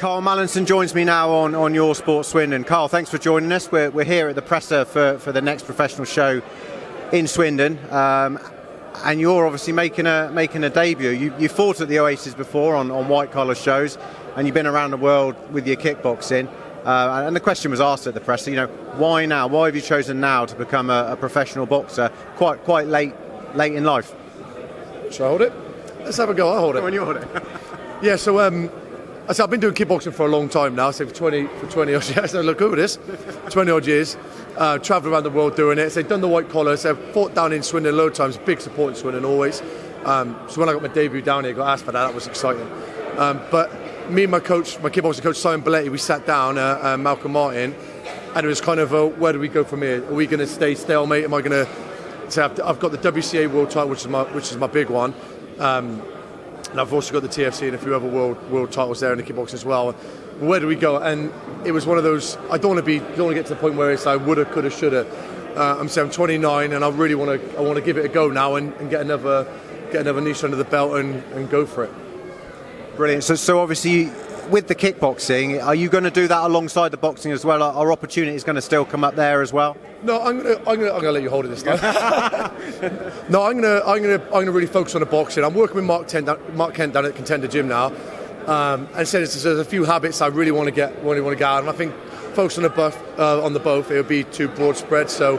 Carl Mallinson joins me now on Your Sport Swindon. Carl, thanks for joining us. We're here at the presser for the next professional show in Swindon, and you're obviously making a debut. You fought at the Oasis before on white collar shows, and you've been around the world with your kickboxing. And the question was asked at the presser, why now? Why have you chosen now to become a professional boxer quite late in life? Should I hold it? Let's have a go. I'll hold it. When you hold it. Yeah, so I've been doing kickboxing for a long time now, so for 20 odd years. Look over this, 20 odd years. Travelled around the world doing it. So I've done the white collar. So I've fought down in Swindon a load of times. Big support in Swindon always. So when I got my debut down here, got asked for that. That was exciting. But me and my kickboxing coach Simon Belletti, we sat down, Malcolm Martin, and it was kind of where do we go from here? Are we going to stay stalemate? Am I going to say I've got the WCA world title, which is my big one. And I've also got the TFC and a few other world titles there in the kickboxing as well. Where do we go? And it was one of those. I don't want to get to the point where it's like woulda, coulda, shoulda. I'm 29, and I really want to give it a go now and get another niche under the belt and go for it. Brilliant. So obviously, with the kickboxing, are you going to do that alongside the boxing as well? Are opportunities going to still come up there as well? No, I'm gonna let you hold it this time. No, I'm gonna really focus on the boxing. I'm working with Mark Kent down at Contender Gym now, and said there's a few habits I really want to get out. And I think focus on the both, it would be too broad spread. So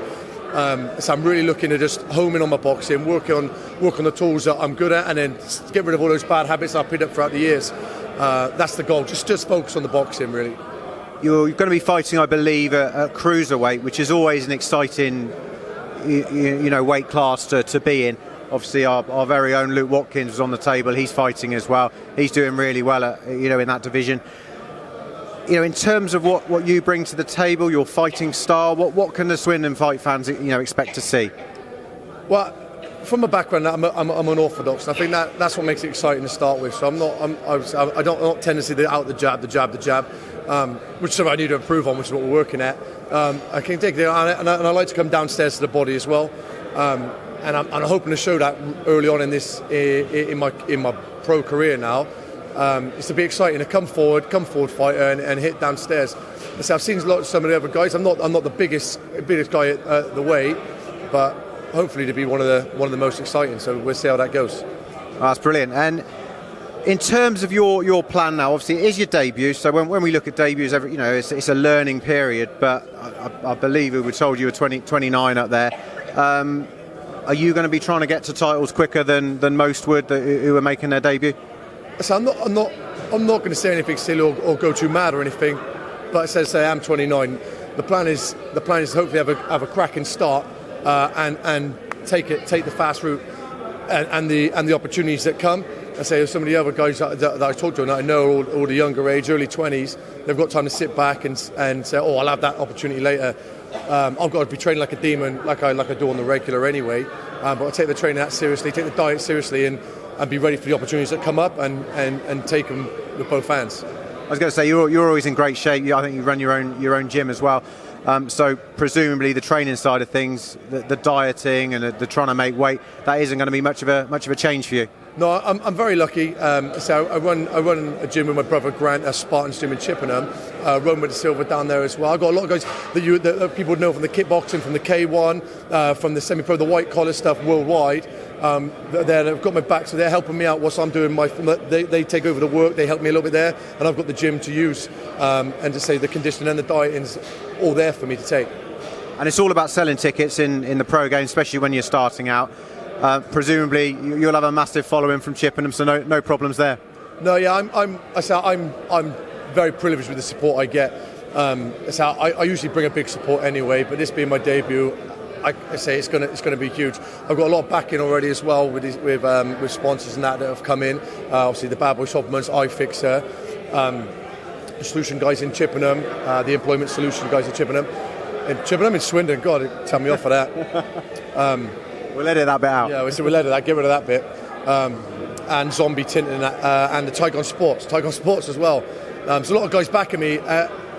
I'm really looking to just home in on my boxing, work on the tools that I'm good at, and then get rid of all those bad habits I've picked up throughout the years. That's the goal. Just focus on the boxing, really. You're going to be fighting, I believe, at cruiserweight, which is always an exciting, weight class to be in. Obviously, our very own Luke Watkins was on the table. He's fighting as well. He's doing really well, in that division. In terms of what you bring to the table, your fighting style, what can the Swindon fight fans, expect to see? Well, from my background, I'm an orthodox, and I think that's what makes it exciting to start with. So I don't tend to see the jab, which is something I need to improve on, which is what we're working at. I can take and I like to come downstairs to the body as well, and I'm hoping to show that early on in my pro career now. It's to be exciting to come forward fighter and hit downstairs. So I've seen some of the other guys. I'm not the biggest guy at the weight, but hopefully to be one of the most exciting. So we'll see how that goes. That's brilliant. And in terms of your plan now, obviously it is your debut. So when we look at debuts, it's a learning period. But I believe we were told you were 29 up there. Are you going to be trying to get to titles quicker than most would who are making their debut? So I'm not going to say anything silly or go too mad or anything. But as I say, I'm 29. The plan is to hopefully have a cracking start and take the fast route and the opportunities that come. I say some of the other guys that I talked to and I know all the younger age, early 20s, they've got time to sit back and say, I'll have that opportunity later. I've got to be training like a demon, like I do on the regular anyway. But I take the training that seriously, take the diet seriously, and be ready for the opportunities that come up and take them with both hands. I was going to say you're always in great shape. I think you run your own gym as well. So presumably the training side of things, the dieting and the trying to make weight, that isn't going to be much of a change for you. No, I'm very lucky. So I run a gym with my brother Grant, a Spartan's gym in Chippenham. Run with the silver down there as well. I've got a lot of guys that people would know from the kickboxing, from the K1, from the semi-pro, the white collar stuff worldwide. They've got my back, so they're helping me out whilst I'm doing they take over the work, they help me a little bit there, and I've got the gym to use, and to say the conditioning and the dieting's all there for me to take. And it's all about selling tickets in the pro game, especially when you're starting out. Presumably you'll have a massive following from Chippenham, so no problems there. No, yeah, I'm very privileged with the support I get. I usually bring a big support anyway, but this being my debut, I say it's going to be huge. I've got a lot of backing already as well with sponsors and that have come in. Obviously the Bad Boy Supplements, iFixer, the Solution guys in Chippenham, the Employment Solution guys in Chippenham. In Swindon, God, tell me off for that. We'll edit that bit out. Yeah, we'll edit that, get rid of that bit. And Zombie Tinting and the Tygon Sports as well. So a lot of guys backing me.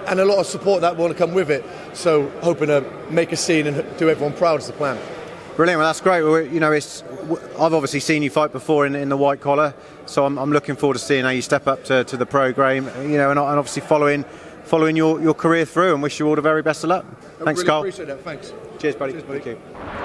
And a lot of support that want to come with it. So hoping to make a scene and do everyone proud is the plan. Brilliant. Well, that's great. Well, I've obviously seen you fight before in the white collar, so I'm looking forward to seeing how you step up to the pro game. And obviously following your career through, and wish you all the very best of luck. Thanks, really Carl. Appreciate that. Thanks. Cheers, buddy. Cheers, buddy. Thank you.